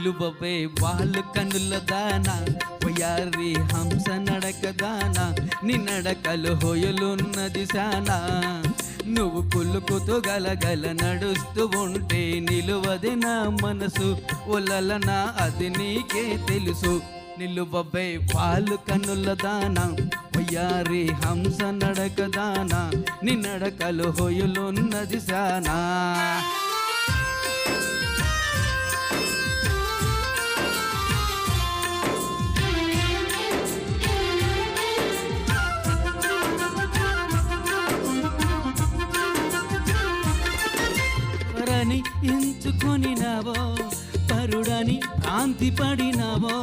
నిలువవే వాళ్ళు కన్నుల దానా వయారి హంస నడక దానా నీ నడకలు హొయలున్నది శానా నువ్వు కులుకుతూ గలగల నడుస్తూ ఉంటే నిలువది నా మనసు ఒలలనా అది నీకే తెలుసు నిలువవే వాళ్ళు కన్నుల దానా వయారి హంస నడక దానా నీ నడకలు హొయలున్నది శానా ఎవరని ఎంచుకొనినావో పరుడని భ్రాంతి పడినావో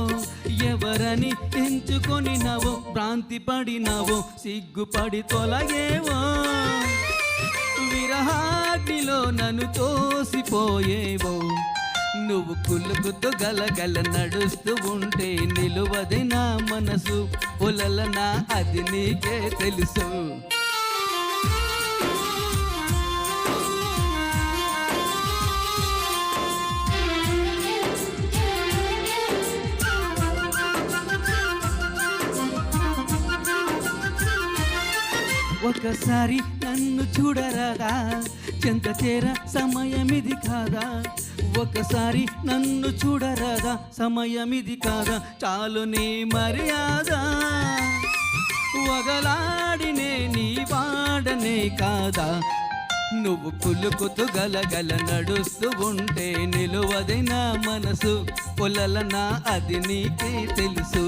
ఎవరని ఎంచుకొనినావో భ్రాంతి పడినావో సిగ్గుపడి తొలగేవో విరహాగ్నిలో నన్ను తోసిపోయేవో నువ్వు కులుకుతూ గలగల నడుస్తూ ఉంటే నిలువది నా మనసు పొలలనా అది నీకే తెలుసు ఒకసారి నన్ను చూడరాదా చెంత చేర సమయమిది కాదా ఒకసారి నన్ను చూడరాదా సమయమిది కాదా చాలు నీ మర్యాద వగలాడినే నీ వాడనే కాదా నువ్వు కులుకుతూ గలగల నడుస్తూ ఉంటే నిలువది నా మనసు పొలలనా అది నీకే తెలుసు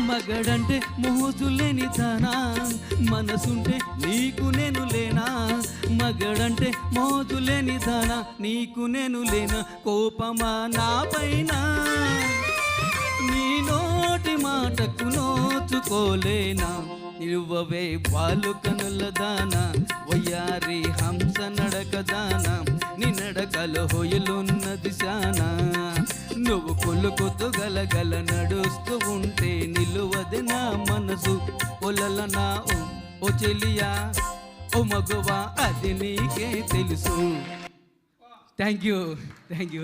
మగడంటే మోజులేని దానా మనసుంటే నీకు నేను లేనా మగడంటే మోజులేని దానా నీకు నేను లేనా కోపమా నా పైన నీ నోటి మాటకు నోచుకోలేనా నిలువవే వాళ్ళు కనుల దానా వయ్యారి హంస నడక దానా నీ నడకలో హొయలున్నది శానా నువ్వు కొలుకుతూ గలగల నడుస్తూ ఉంటే నిలువది నా మనసు పొలలనా ఓ చెలియా ఓ మగువా అది నీకే తెలుసు థ్యాంక్ యూ నెక్స్ట్